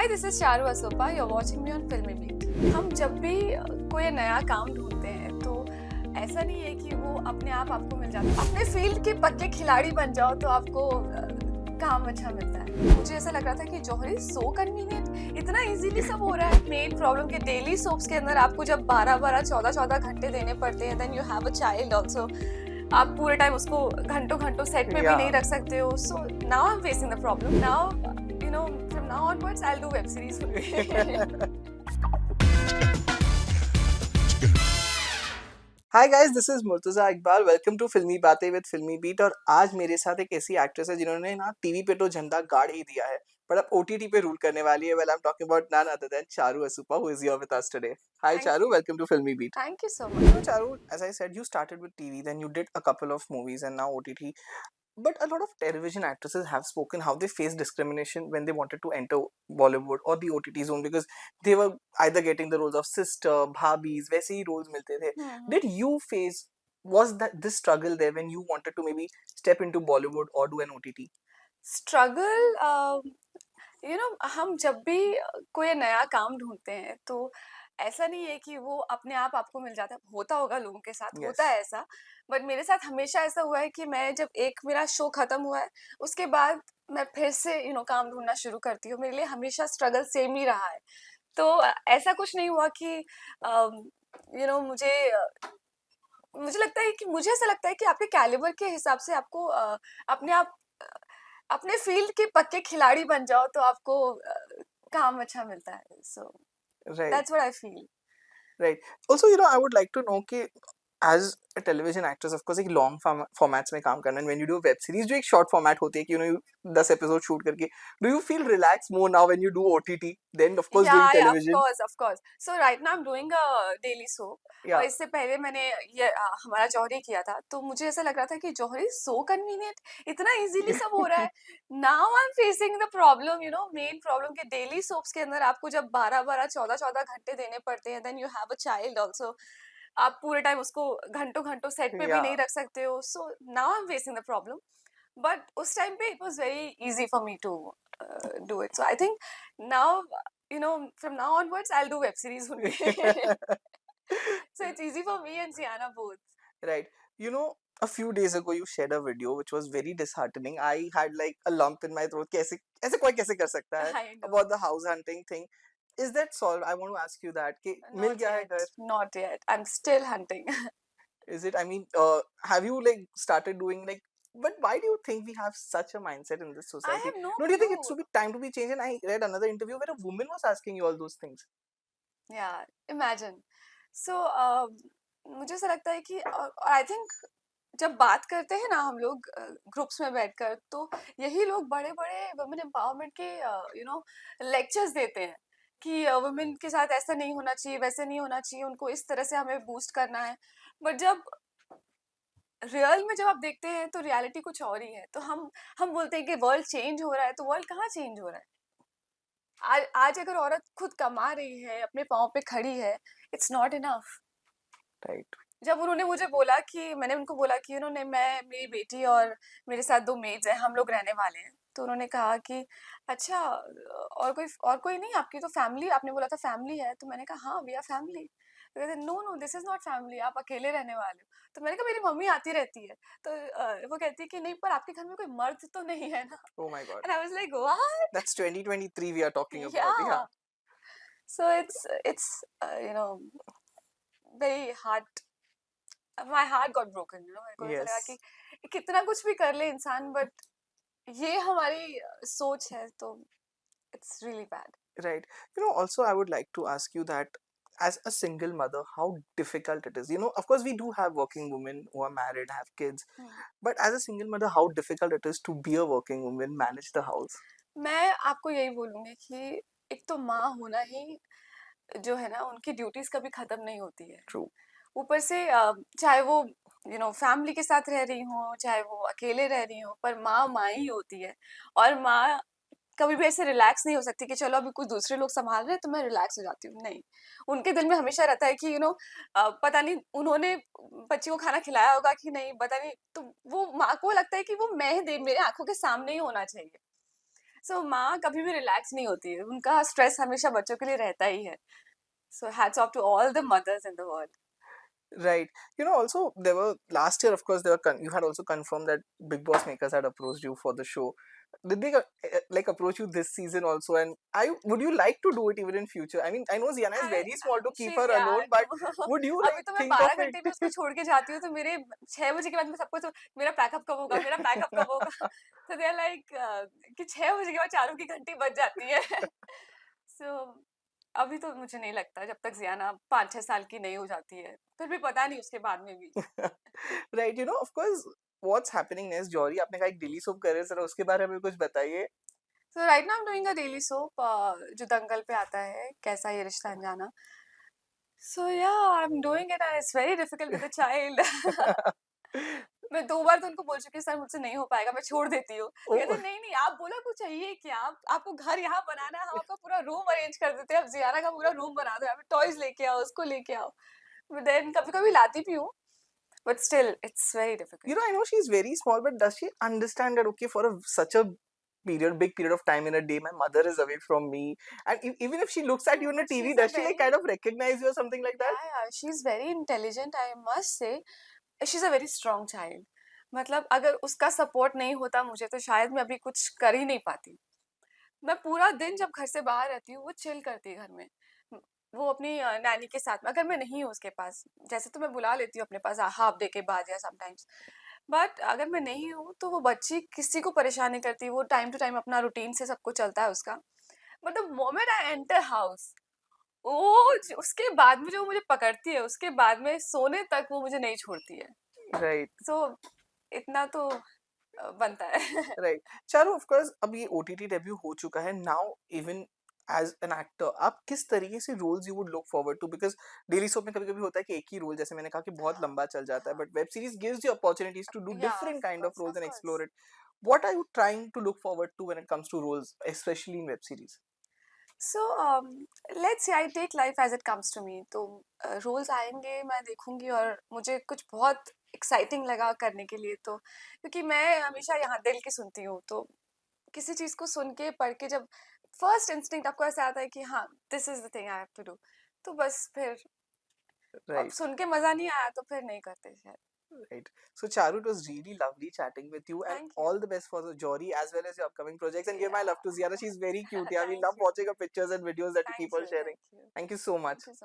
Hi this is Charu Asopa you are watching me on Filmi beat. हम जब भी कोई नया काम ढूंढते हैं तो ऐसा नहीं है कि वो अपने आप आपको मिल जाता है। अपने फील्ड के पक्के खिलाड़ी बन जाओ तो आपको काम अच्छा मिलता है। मुझे ऐसा लग रहा था कि जौहरी सो कन्वीनियंट, इतना इजीली सब हो रहा है। मेन प्रॉब्लम के डेली सोप्स के अंदर आपको जब 12-12 14-14 घंटे देने पड़ते हैं, then you have a child also. आप पूरे टाइम उसको घंटों घंटों सेट पे भी नहीं रख सकते हो। So now I am facing the problem. Now you know, from now onwards, I'll do web series only. Hi guys, this is Murtaza Iqbal. Welcome to Filmi Baatein with फिल्मी बीट। और आज मेरे साथ एक ऐसी एक्ट्रेस है जिन्होंने ना टीवी पे तो झंडा गाड़ ही दिया है, पर अब ओटीटी पे रूल करने वाली है। Well, I am talking about none other than Charu Asopa, who is here with us today. Hi Thank Charu, you. Welcome to Filmibeat. Thank you so You know, much. Charu, as I said, you started with TV, then you did a couple of movies, and now OTT. But a lot of television actresses have spoken how they faced discrimination when they wanted to enter Bollywood or the OTT zone, because they were either getting the roles of sister, bhabis, वैसे ही roles मिलते थे. Hmm. Did you face, was that this struggle there when you wanted to maybe step into Bollywood or do an OTT? Struggle, हम जब भी कोई नया काम ढूंढते हैं तो ऐसा नहीं है कि वो अपने आप आपको मिल जाता है। होता होगा लोगों के साथ, होता Yes. है ऐसा। बट मेरे साथ हमेशा ऐसा हुआ है कि मैं जब एक मेरा शो खत्म हुआ है, उसके बाद मैं फिर से काम ढूंढना शुरू करती हूँ। मेरे लिए हमेशा स्ट्रगल सेम ही रहा है। तो ऐसा कुछ नहीं हुआ कि मुझे लगता है कि मुझे ऐसा लगता है कि आपके कैलिबर के हिसाब से आपको अपने आप अ, अपने फील्ड के पक्के खिलाड़ी बन जाओ तो आपको काम अच्छा मिलता है। सो Right. That's what I feel. Right. Also, I would like to know कि as a television actress, of course, एक long formats में काम करना, and when you do web series, जो एक short format होती है कि you 10 episode shoot करके, do you feel relaxed more now when you do OTT than of course doing या television? Of course. So right now I am doing a daily soap, और Yeah. इससे पहले मैंने ये हमारा जौहरी किया था। तो मुझे ऐसा लग रहा था कि जौहरी सो कन्वीनियंट, इतना इजीली सब हो रहा है। Now I am facing the problem, main problem के डेली सोप्स के अंदर आपको जब 12-12 14-14 घंटे देने पड़ते हैं, then you have a child also. आप पूरे टाइम उसको घंटों घंटों सेट पे भी Yeah. नहीं रख सकते हो। So now I am facing the problem, but उस टाइम पे it was very easy for me to do it. So I think now, from now onwards, I'll do web series only. So it's easy for me and Sienna both. Right. You know, a few days ago you shared a video which was very disheartening. I had like a lump in my throat. कैसे ऐसे कोई कैसे कर सकता है? I know. About the house hunting thing. Is that solved? I want to ask you that कि मिल Not गया है yet. घर? Not yet. I'm still hunting. Is it? I mean, have you like started doing like? But why do you think we have such a mindset in this I society? have no Don't you think it's clue. to be time to be changed? And I read another interview where a woman was asking you all those things. Yeah, imagine. So मुझे ऐसा लगता है कि और I think जब बात करते हैं ना हम लोग ग्रुप्स में बैठकर, तो यही लोग बड़े बड़े वुमेन एम्पावरमेंट के लेक्चर्स देते हैं कि वुमेन के साथ ऐसा नहीं होना चाहिए, वैसे नहीं होना चाहिए, उनको इस तरह से हमें बूस्ट करना है। बट जब रियल में जब आप देखते हैं तो रियलिटी कुछ और ही है। तो हम बोलते हैं कि वर्ल्ड चेंज हो रहा है, तो वर्ल्ड कहाँ चेंज हो रहा है? आज अगर औरत खुद कमा रही है, अपने पाँव पे खड़ी है, इट्स नॉट इनफ। Right. जब उन्होंने मुझे बोला कि मैंने उनको बोला कि मैं मेरी बेटी और मेरे साथ 2 मेड्स हैं, हम लोग रहने वाले हैं। तो उन्होंने कहा कि अच्छा, और कोई नहीं, आपकी तो फैमिली, आपने बोला था फैमिली है। तो मैंने कहा हाँ, वी आर फैमिली। तो कहते no no, this is not family, आप अकेले रहने वाले हो। तो मैंने कहा मेरी मम्मी आती रहती है। तो वो कहती है कि नहीं, पर आपके घर में कोई मर्द तो नहीं है ना? Oh my God. And I was like what? That's 2023 we are talking about. Yeah. Yeah. So it's very hard. My heart got broken, मेरे को ऐसा लगा Yes. कि कितना कुछ भी कर ले इंसान, बट ये हमारी सोच है। तो it's really bad. Right. Also, I would like to ask you that as a single mother, how difficult it is. Of course, we do have working women who are married, have kids, but as a single mother, how difficult it is to be a working woman, manage the house. मैं आपको यही बोलूंगी कि एक तो माँ होना ही जो है ना, उनकी ड्यूटीज कभी खत्म नहीं होती है। True. ऊपर से चाहे वो फैमिली के साथ रह रही हो, चाहे वो अकेले रह रही हो, पर माँ माँ ही होती है। और माँ कभी भी ऐसे रिलैक्स नहीं हो सकती कि चलो अभी कुछ दूसरे लोग संभाल रहे हैं तो मैं रिलैक्स हो जाती हूँ। नहीं, उनके दिल में हमेशा रहता है कि पता नहीं उन्होंने बच्ची को खाना खिलाया होगा कि नहीं, पता नहीं। तो वो माँ को लगता है कि वो मैं दे मेरे आंखों के सामने ही होना चाहिए। सो माँ कभी भी रिलैक्स नहीं होती है, उनका स्ट्रेस हमेशा बच्चों के लिए रहता ही है। So hats off to all the mothers in the world. Right. You know, also there were last year, of course, there were you had also confirmed that Big Boss Makers had approached you for the show. Did they like approach you this season also? And I would you like to do it even in future? I mean, I know Ziana is I very small to keep she her या alone, but would you अभी like तो मैं think of 12 it? घंटे भी उसको छोड़ के जाती हूँ, तो मेरे 6 बजे के बाद मैं सबको मेरा पैकअप कब होगा, मेरा पैकअप कब होगा? तो दे आर लाइक कि 6 बजे के बाद चारों की घंटी बज जाती है। सो अभी तो मुझे नहीं लगता, जब तक ज़ियाना 5-6 साल की नहीं हो जाती है। फिर भी पता नहीं उसके बाद में भी। Right, you know, of course, what's happening next, Jory? आपने कहा एक डेली सोप कर रहे हैं, जरा उसके बारे में कुछ बताइए. So right now I am doing a daily soap जो दंगल पे आता है, कैसा ये रिश्ता अनजाना। सो या आई am doing it and it's very difficult with a child. मैं 2 बार तो उनको बोल चुकी हूँ, सर मुझसे नहीं हो पाएगा, मैं छोड़ देती हूँ। तो कहते Oh, हैं, नहीं, आप बोलो आपको चाहिए क्या? आपको घर यहाँ बनाना है, हम आपका पूरा रूम अरेंज कर देते हैं, आप ज़ियारा का पूरा रूम बना दो, यहाँ पे टॉयज़ लेके आओ, उसको लेके आओ। बट देन कभी-कभी लाती भी हूँ, but still it's very you difficult. know, I know she's very small, but does she understand that okay, for such a big period of time in a day, my mother is away from me, and even if she looks at you in a she TV, is a does she like very kind of recognize you or something like that? या she is very intelligent I must say. She is a very strong child. मतलब अगर उसका support नहीं होता मुझे, तो शायद मैं अभी कुछ कर ही नहीं पाती। मैं पूरा दिन जब घर से बाहर रहती हूँ, वो चिल करती है घर में। उम, वो अपनी नैनी के साथ में, अगर मैं नहीं हूँ उसके पास, जैसे तो मैं बुला लेती हूँ अपने पास हाल्फ डे के बाद या समटाइम्स। बट अगर मैं नहीं हूँ, तो वो बच्ची किसी को परेशान नहीं करती, वो टाइम टू टाइम अपना रूटीन से सब कुछ चलता है उसका। But the moment I enter house, वो ज उसके बाद में जो मुझे पकड़ती है, उसके बाद में सोने तक वो मुझे नहीं छोड़ती है। Right, सो इतना तो बनता है। right. चारू, of course, अब ये OTT debut हो चुका है. Now, even as an actor, आप किस तरीके से roles you would look forward to? Because daily soap में कभी-कभी होता है कि एक ही role, जैसे मैंने कहा कि बहुत लंबा चल जाता है, हाँ, but web series gives you opportunities to do या different kind of roles of and course. explore it. What are you trying to look forward to when it comes to roles, especially in web series? So let's see, I take life as it comes to me. तो roles आएंगे, मैं देखूंगी, और मुझे कुछ बहुत exciting लगा करने के लिए, तो क्योंकि मैं हमेशा यहाँ दिल की सुनती हूँ, तो किसी चीज को सुन के पढ़ के जब फर्स्ट इंस्टिंक्ट आपको ऐसा आता है कि हाँ, this is the thing I have to do, तो बस फिर अब Right. सुन के मजा नहीं आया तो फिर नहीं करते शायद। Right. So, Charu, it was really lovely chatting with you, and thank you. all the best for the Jory as well as your upcoming projects. And give my या love to Ziara. She's very cute. Yeah, we thank love you. watching her pictures and videos that you keep thank on you. sharing. Thank you. Thank you so much. Thank you so